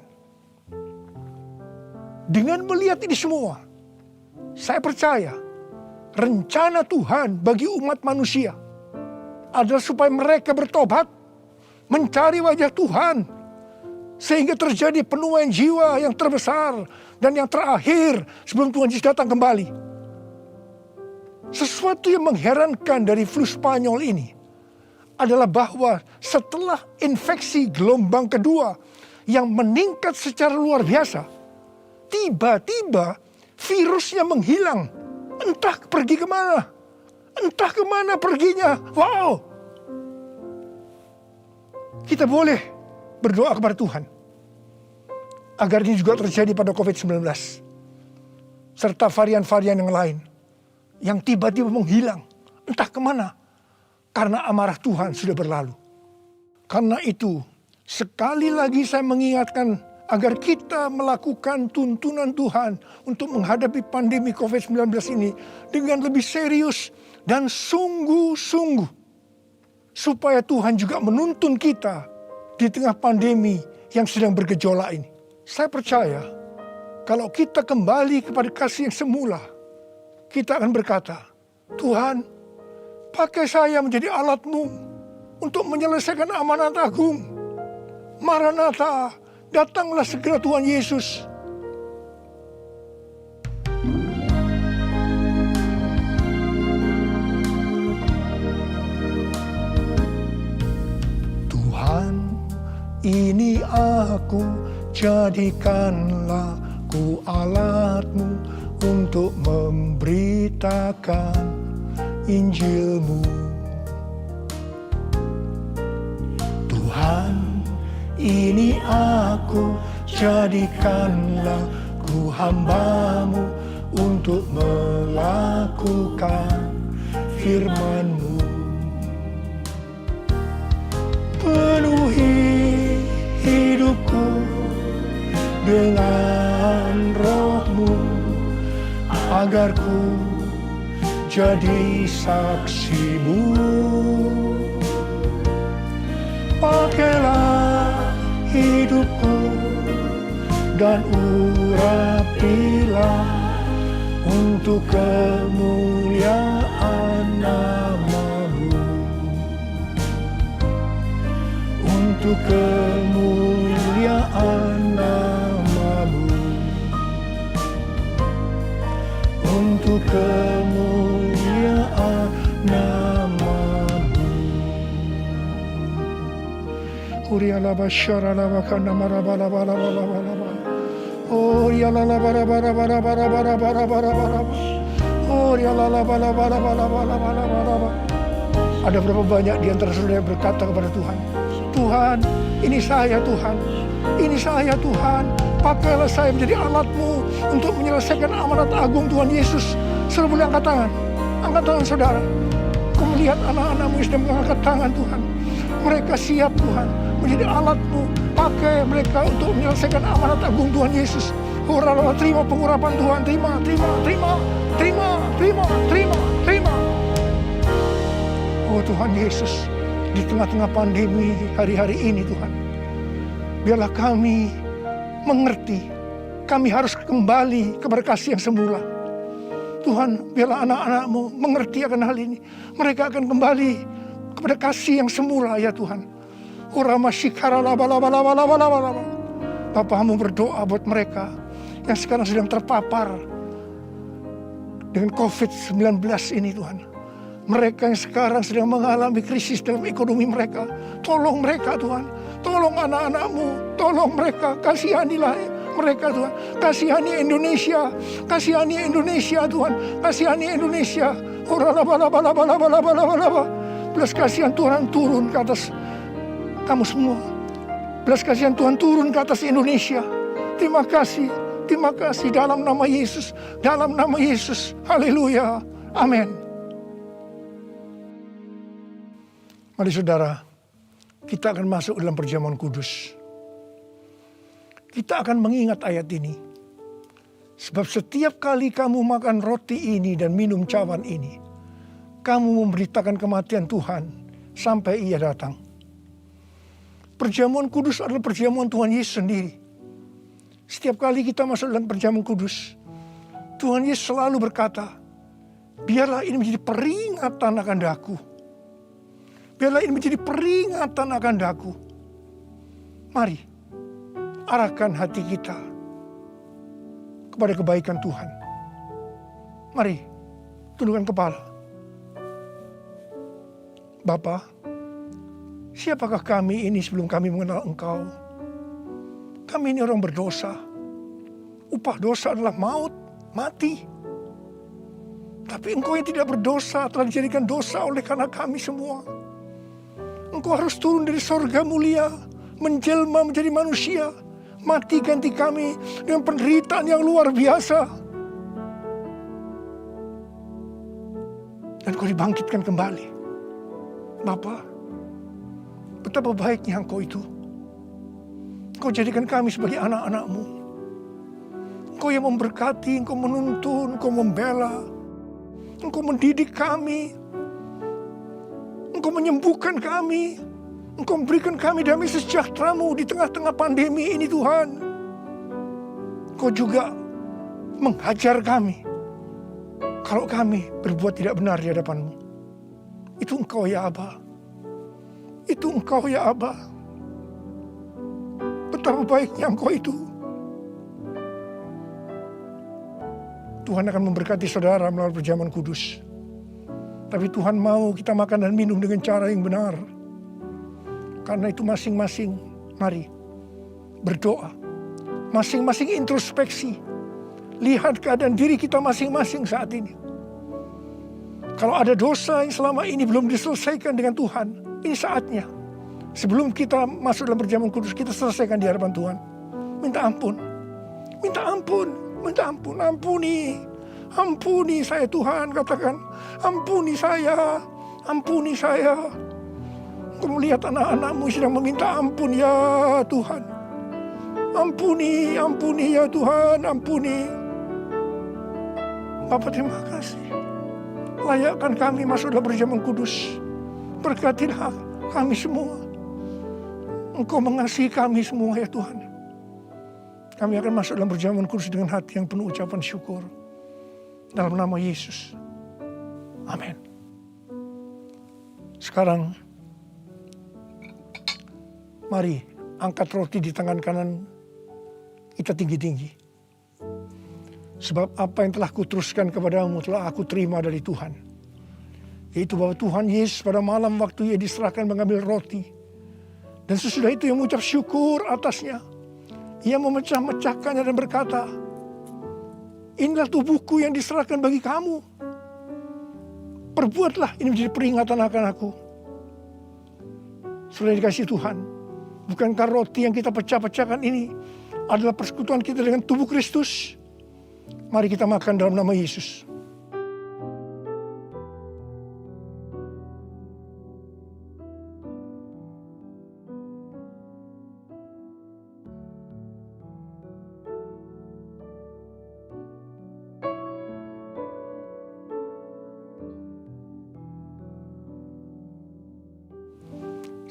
Dengan melihat ini semua, saya percaya rencana Tuhan bagi umat manusia adalah supaya mereka bertobat, mencari wajah Tuhan, sehingga terjadi penuaian jiwa yang terbesar dan yang terakhir sebelum Tuhan Yesus datang kembali. Sesuatu yang mengherankan dari flu Spanyol ini adalah bahwa setelah infeksi gelombang kedua yang meningkat secara luar biasa, tiba-tiba virusnya menghilang. Entah pergi kemana. Entah kemana perginya. Wow. Kita boleh berdoa kepada Tuhan agar ini juga terjadi pada COVID-19 serta varian-varian yang lain yang tiba-tiba menghilang entah kemana karena amarah Tuhan sudah berlalu. Karena itu sekali lagi saya mengingatkan agar kita melakukan tuntunan Tuhan untuk menghadapi pandemi COVID-19 ini dengan lebih serius dan sungguh-sungguh. Supaya Tuhan juga menuntun kita di tengah pandemi yang sedang bergejolak ini. Saya percaya kalau kita kembali kepada kasih yang semula, kita akan berkata, Tuhan, pakai saya menjadi alat-Mu untuk menyelesaikan amanat agung. Maranatha, datanglah segera Tuhan Yesus. Ini aku, jadikanlah ku alat-Mu untuk memberitakan Injil-Mu. Tuhan, ini aku, jadikanlah ku hamba-Mu untuk melakukan firman-Mu. Penuhi hidupku dengan Roh-Mu agar ku jadi saksi-Mu. Pakailah hidupku dan urapilah untuk kemuliaan nama-Mu. Untuk kemuliaan nama-Mu, untuk kemuliaan nama-Mu. Urialaba syaralaba kana marabalaba laba. Oh ya la la bara bara bara bara bara bara bara bara. Oh ya la la bara bara bara bara bara. Ada berapa banyak di antara saudara yang berkata kepada Tuhan, Tuhan, ini saya Tuhan, ini saya Tuhan, pakailah saya menjadi alat-Mu untuk menyelesaikan amanat agung Tuhan Yesus. Saudara boleh angkat tangan. Angkat tangan saudara. Kau melihat anak-anakmu yang sedang mengangkat tangan Tuhan. Mereka siap Tuhan. Menjadi alat-Mu. Pakai mereka untuk menyelesaikan amanat agung Tuhan Yesus. Horala, terima pengurapan Tuhan. Terima. Oh Tuhan Yesus. Di tengah-tengah pandemi hari-hari ini Tuhan. Biarlah kami mengerti. Kami harus kembali kepada kasih yang semula. Tuhan, biarlah anak-anak-Mu mengerti akan hal ini. Mereka akan kembali kepada kasih yang semula ya Tuhan. Bapa-Mu berdoa buat mereka yang sekarang sedang terpapar dengan COVID-19 ini Tuhan. Mereka yang sekarang sedang mengalami krisis dalam ekonomi mereka. Tolong mereka Tuhan. Tolong anak-anak-Mu. Tolong mereka. Kasihanilah mereka Tuhan. Kasihani Indonesia. Kasihani Indonesia Tuhan. Kasihani Indonesia. Belas kasihan Tuhan turun ke atas kamu semua. Belas kasihan Tuhan turun ke atas Indonesia. Terima kasih. Terima kasih dalam nama Yesus. Dalam nama Yesus. Haleluya. Amin. Mari saudara, kita akan masuk dalam perjamuan kudus. Kita akan mengingat ayat ini. Sebab setiap kali kamu makan roti ini dan minum cawan ini, kamu memberitakan kematian Tuhan sampai Ia datang. Perjamuan kudus adalah perjamuan Tuhan Yesus sendiri. Setiap kali kita masuk dalam perjamuan kudus, Tuhan Yesus selalu berkata, biarlah ini menjadi peringatan akan daku. Biarlah ini menjadi peringatan akan daku. Mari, arahkan hati kita kepada kebaikan Tuhan. Mari, tundukkan kepala. Bapa, siapakah kami ini sebelum kami mengenal Engkau? Kami ini orang berdosa. Upah dosa adalah maut, mati. Tapi Engkau yang tidak berdosa telah dijadikan dosa oleh karena kami semua. Engkau harus turun dari sorga mulia, menjelma menjadi manusia, mati ganti kami dengan penderitaan yang luar biasa. Dan Kau dibangkitkan kembali. Bapa, betapa baiknya Engkau itu. Engkau jadikan kami sebagai anak-anak-Mu. Engkau yang memberkati, Engkau menuntun, Engkau membela, Engkau mendidik kami. Engkau menyembuhkan kami. Engkau memberikan kami damai sejahtera-Mu di tengah-tengah pandemi ini Tuhan. Engkau juga menghajar kami kalau kami berbuat tidak benar di hadapan-Mu. Itu Engkau ya Aba. Itu Engkau ya Aba. Betapa baiknya Engkau itu. Tuhan akan memberkati saudara melalui perjamuan kudus. Tapi Tuhan mau kita makan dan minum dengan cara yang benar. Karena itu masing-masing, mari berdoa. Masing-masing introspeksi. Lihat keadaan diri kita masing-masing saat ini. Kalau ada dosa yang selama ini belum diselesaikan dengan Tuhan, ini saatnya. Sebelum kita masuk dalam perjamuan kudus, kita selesaikan di hadapan Tuhan. Minta ampun. Minta ampun. Minta ampun. Ampuni. Ampuni saya Tuhan, katakan. Ampuni saya. Ampuni saya. Engkau melihat anak-anak-Mu sedang meminta ampun ya Tuhan. Ampuni, ampuni ya Tuhan, ampuni. Bapa terima kasih. Layakkan kami masuk dalam perjamuan kudus. Berkatilah kami semua. Engkau mengasihi kami semua ya Tuhan. Kami akan masuk dalam perjamuan kudus dengan hati yang penuh ucapan syukur. Dalam nama Yesus. Amin. Sekarang, mari angkat roti di tangan kanan kita tinggi-tinggi. Sebab apa yang telah kuteruskan kepadamu telah aku terima dari Tuhan. Yaitu bahwa Tuhan Yesus pada malam waktu Ia diserahkan mengambil roti. Dan sesudah itu Ia mengucap syukur atasnya. Ia memecah-mecahkannya dan berkata, inilah tubuhku yang diserahkan bagi kamu. Perbuatlah ini menjadi peringatan akan aku. Sudah dikasih Tuhan. Bukankah roti yang kita pecah-pecahkan ini adalah persekutuan kita dengan tubuh Kristus? Mari kita makan dalam nama Yesus.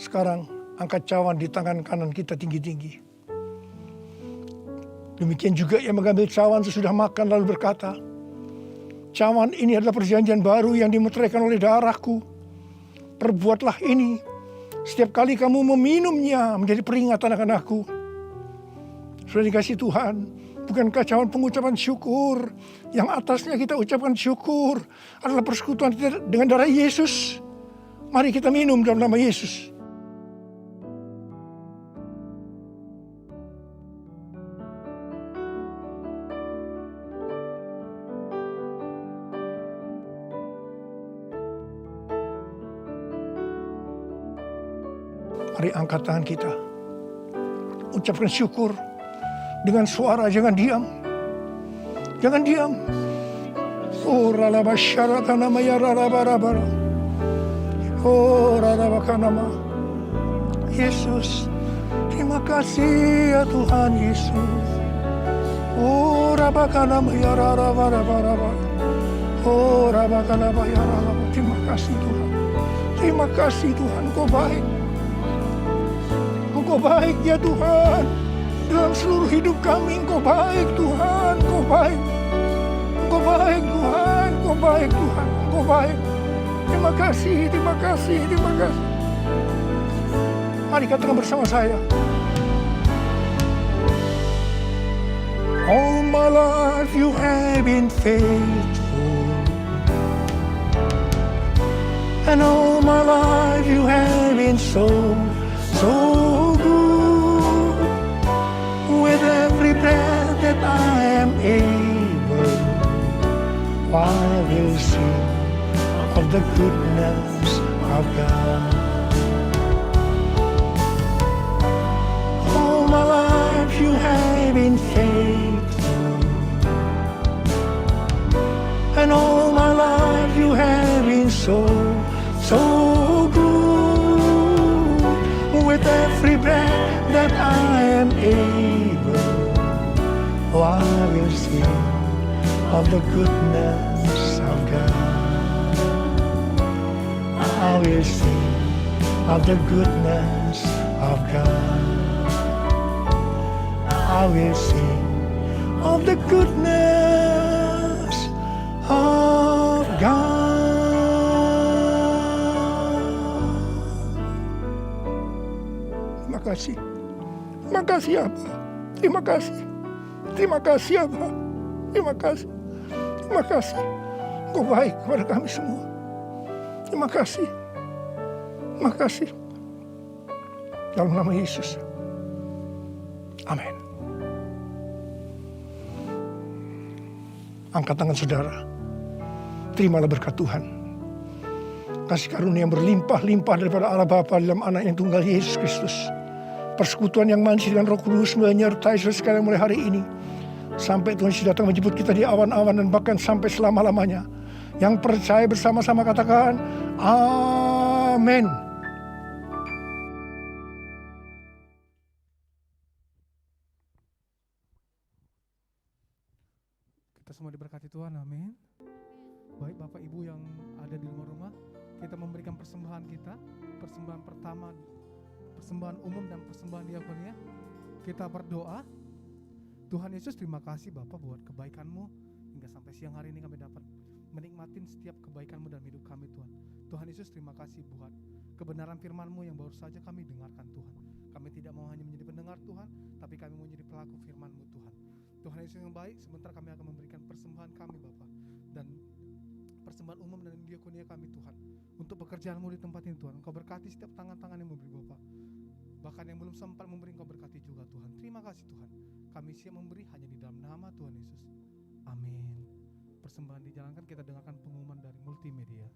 Sekarang angkat cawan di tangan kanan kita tinggi-tinggi. Demikian juga yang mengambil cawan sesudah makan lalu berkata, cawan ini adalah perjanjian baru yang dimeteraikan oleh darahku. Perbuatlah ini setiap kali kamu meminumnya menjadi peringatan akan aku. Sudah dikasih Tuhan, bukankah cawan pengucapan syukur yang atasnya kita ucapkan syukur adalah persekutuan kita dengan darah Yesus? Mari kita minum dalam nama Yesus. Mari angkat tangan kita. Ucapkan syukur dengan suara, jangan diam. Jangan diam. Oh ralaba syaratana mayararabarabara. Oh ralabakanama. Yesus, terima kasih ya Tuhan Yesus. Oh rabakanama yararabarabara. Oh rabakanama yararaba. Terima kasih Tuhan. Terima kasih Tuhan, Kau baik. Engkau baik ya Tuhan. Dalam seluruh hidup kami Engkau baik Tuhan. Engkau baik. Engkau baik Tuhan. Engkau baik Tuhan. Engkau baik. Terima kasih, terima kasih, terima kasih. Mari katakan bersama saya. All my life you have been faithful, and all my life you have been so good. With every breath that I am able, I will sing of the goodness of God. All my life you have been faithful, and all my life you have been so good. With every breath that I am able, I will sing of the goodness of God. I will sing of the goodness of God. I will sing of the goodness of God. Terima kasih. Terima kasih Abah. Terima kasih. Terima kasih Abah. Terima kasih. Terima kasih. Engkau baik kepada kami semua. Terima kasih. Terima kasih. Dalam nama Yesus. Amin. Angkat tangan saudara. Terimalah berkat Tuhan. Kasih karunia yang berlimpah-limpah daripada Allah Bapa dalam anak yang tunggal Yesus Kristus. Persekutuan yang manis dengan Roh Kudus menyertai saudara sekalian mulai hari ini. Sampai Tuhan Yesus datang menjemput kita di awan-awan dan bahkan sampai selama-lamanya. Yang percaya bersama-sama katakan, amin. Kita semua diberkati Tuhan, amin. Baik Bapak Ibu yang ada di rumah-rumah, kita memberikan persembahan kita. Persembahan pertama, persembahan umum dan persembahan diakonia. Kita berdoa. Tuhan Yesus, terima kasih Bapak buat kebaikan-Mu hingga sampai siang hari ini kami dapat menikmatin setiap kebaikan-Mu dalam hidup kami Tuhan. Tuhan Yesus, terima kasih buat kebenaran firman-Mu yang baru saja kami dengarkan Tuhan. Kami tidak mau hanya menjadi pendengar Tuhan, tapi kami mau menjadi pelaku firman-Mu Tuhan. Tuhan Yesus yang baik, sebentar kami akan memberikan persembahan kami Bapak, dan persembahan umum dan diakonia kami Tuhan, untuk pekerjaan-Mu di tempat ini Tuhan. Engkau berkati setiap tangan-tangan yang memberi Bapak, bahkan yang belum sempat memberi Engkau berkati juga Tuhan. Terima kasih Tuhan, kami siap memberi hanya di dalam nama Tuhan Yesus, amin. Persembahan dijalankan, kita dengarkan pengumuman dari multimedia.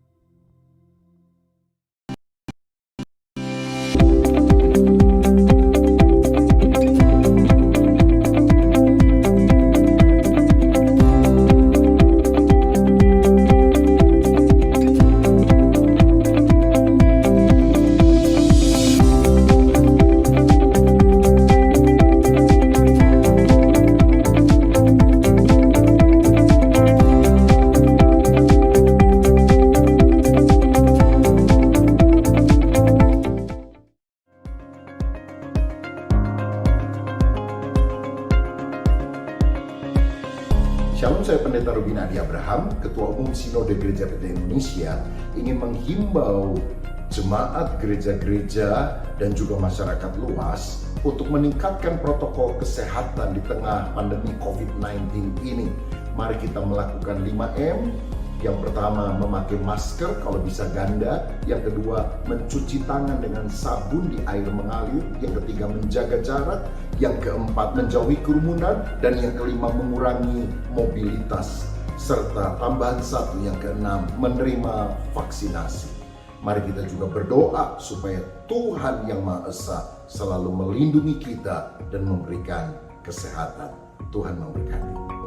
Shalom, saya Pendeta Rubin Adi Abraham, Ketua Umum Sinode Gereja PT Indonesia, ingin menghimbau jemaat gereja-gereja dan juga masyarakat luas untuk meningkatkan protokol kesehatan di tengah pandemi COVID-19 ini. Mari kita melakukan 5M. Yang pertama, memakai masker kalau bisa ganda. Yang kedua, mencuci tangan dengan sabun di air mengalir. Yang ketiga, menjaga jarak. Yang keempat, menjauhi kerumunan. Dan yang kelima, mengurangi mobilitas. Serta tambahan satu, yang keenam, menerima vaksinasi. Mari kita juga berdoa supaya Tuhan Yang Maha Esa selalu melindungi kita dan memberikan kesehatan. Tuhan memberkati.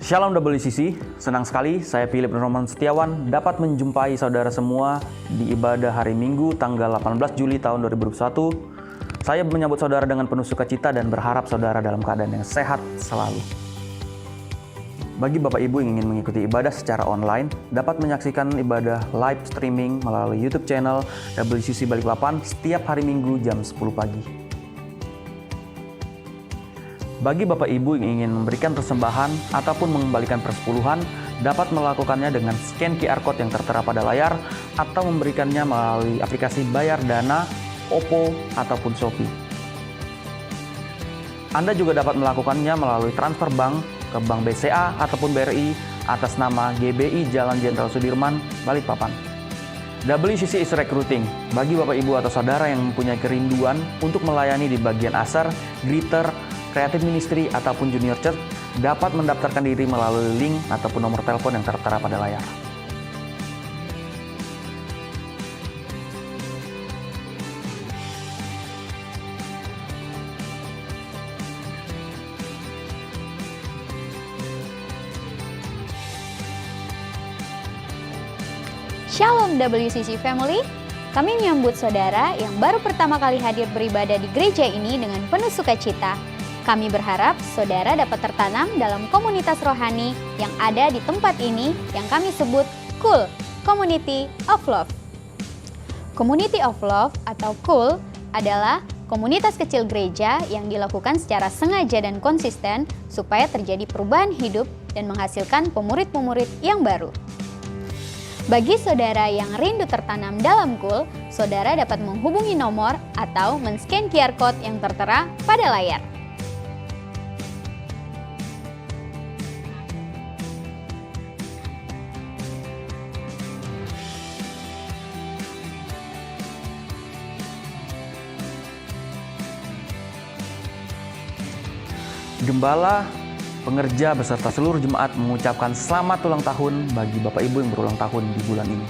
Shalom WCC, senang sekali saya Philip Roman Setiawan dapat menjumpai saudara semua di ibadah hari Minggu tanggal 18 Juli tahun 2021. Saya menyambut saudara dengan penuh sukacita dan berharap saudara dalam keadaan yang sehat selalu. Bagi Bapak Ibu yang ingin mengikuti ibadah secara online, dapat menyaksikan ibadah live streaming melalui YouTube channel WCC Balikpapan setiap hari Minggu jam 10 pagi. Bagi Bapak Ibu yang ingin memberikan persembahan ataupun mengembalikan persepuluhan, dapat melakukannya dengan scan QR Code yang tertera pada layar atau memberikannya melalui aplikasi Bayar Dana, OPPO, ataupun Shopee. Anda juga dapat melakukannya melalui transfer bank ke Bank BCA ataupun BRI atas nama GBI Jalan Jenderal Sudirman, Balikpapan. WCC is recruiting. Bagi Bapak Ibu atau saudara yang mempunyai kerinduan untuk melayani di bagian ASER, Greeter, Creative Ministry ataupun Junior Church, dapat mendaftarkan diri melalui link ataupun nomor telepon yang tertera pada layar. Shalom WCC Family, kami menyambut saudara yang baru pertama kali hadir beribadah di gereja ini dengan penuh sukacita. Kami berharap saudara dapat tertanam dalam komunitas rohani yang ada di tempat ini yang kami sebut KUL, Community of Love. Community of Love atau KUL adalah komunitas kecil gereja yang dilakukan secara sengaja dan konsisten supaya terjadi perubahan hidup dan menghasilkan pemurid-pemurid yang baru. Bagi saudara yang rindu tertanam dalam KUL, saudara dapat menghubungi nomor atau men-scan QR Code yang tertera pada layar. Gembala, pengerja beserta seluruh jemaat mengucapkan selamat ulang tahun bagi Bapak Ibu yang berulang tahun di bulan ini.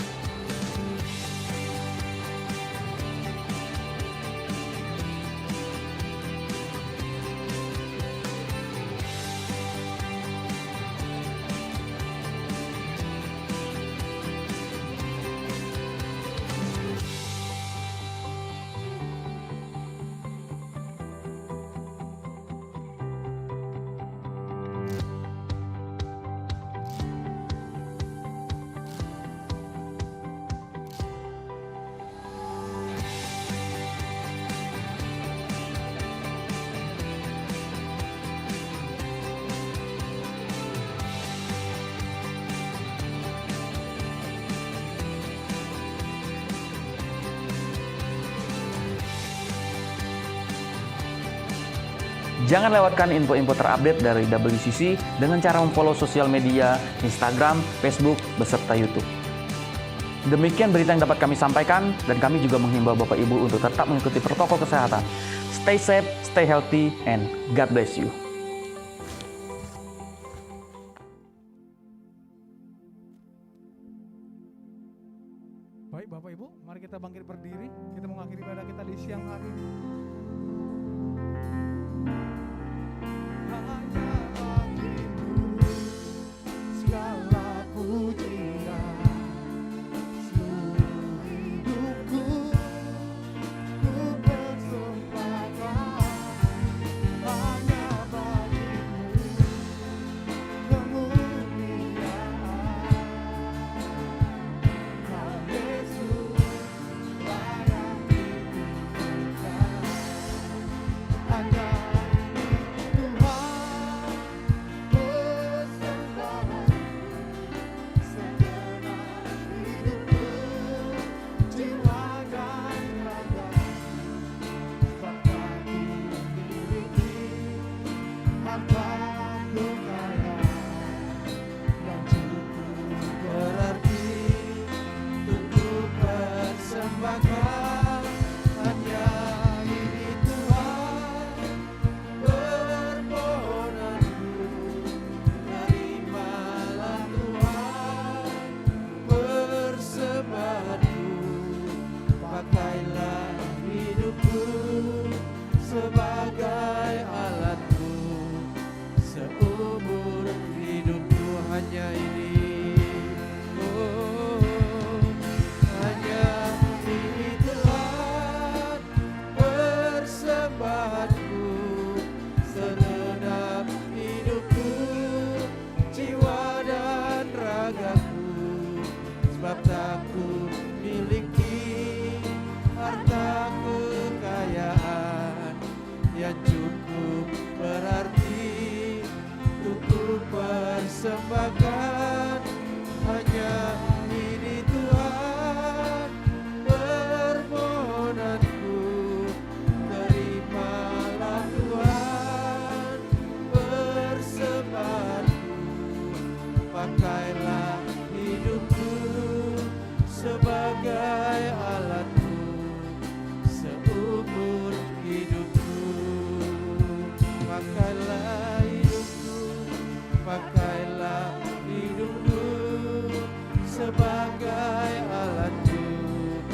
Jangan lewatkan info-info terupdate dari WCC dengan cara memfollow sosial media, Instagram, Facebook, beserta YouTube. Demikian berita yang dapat kami sampaikan, dan kami juga menghimbau Bapak Ibu untuk tetap mengikuti protokol kesehatan. Stay safe, stay healthy, and God bless you. Baik Bapak Ibu, mari kita bangkit berdiri. Kita mengakhiri ibadah kita di siang hari ini. Hanya dambakan hanya ini Tuhan, permohonanku terimalah Tuhan, persembahanku, pakailah hidupku sebagai alatmu seumur hidupku. Pakailah hidupku, pakailah hidupku sebagai alatmu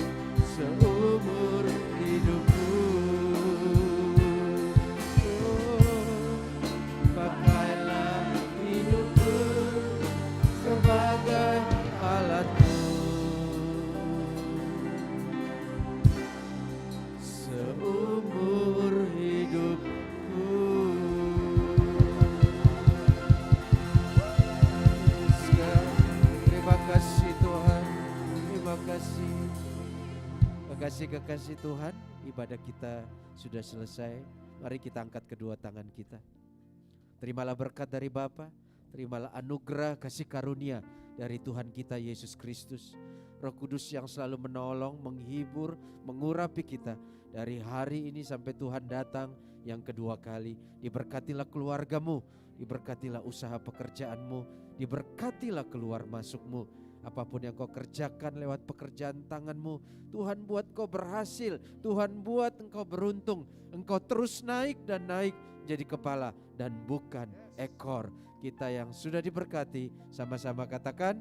seumur hidupku. Oh, pakailah hidupku sebagai alatmu seumur hidupku. Terima kasih Tuhan, terima kasih. Kekasih Tuhan, ibadah kita sudah selesai. Mari kita angkat kedua tangan kita. Terimalah berkat dari Bapa, terimalah anugerah kasih karunia dari Tuhan kita Yesus Kristus. Roh Kudus yang selalu menolong, menghibur, mengurapi kita dari hari ini sampai Tuhan datang yang kedua kali. Diberkatilah keluargamu, diberkatilah usaha pekerjaanmu, diberkatilah keluar masukmu. Apapun yang kau kerjakan lewat pekerjaan tanganmu, Tuhan buat kau berhasil, Tuhan buat engkau beruntung. Engkau terus naik dan naik jadi kepala dan bukan ekor. Kita yang sudah diberkati sama-sama katakan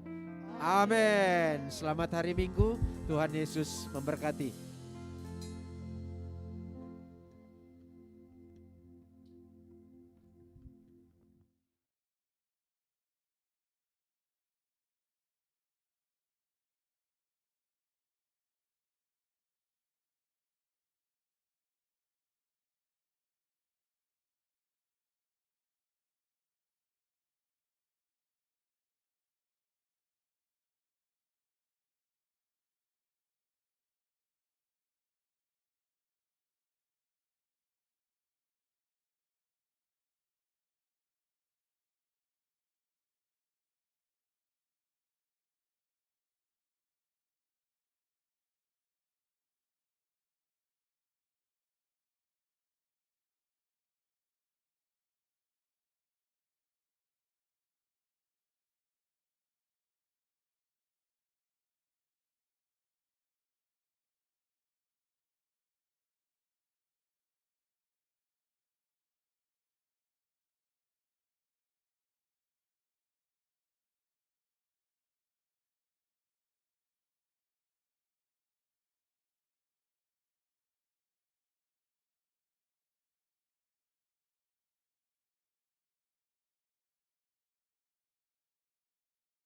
amin. Selamat hari Minggu, Tuhan Yesus memberkati.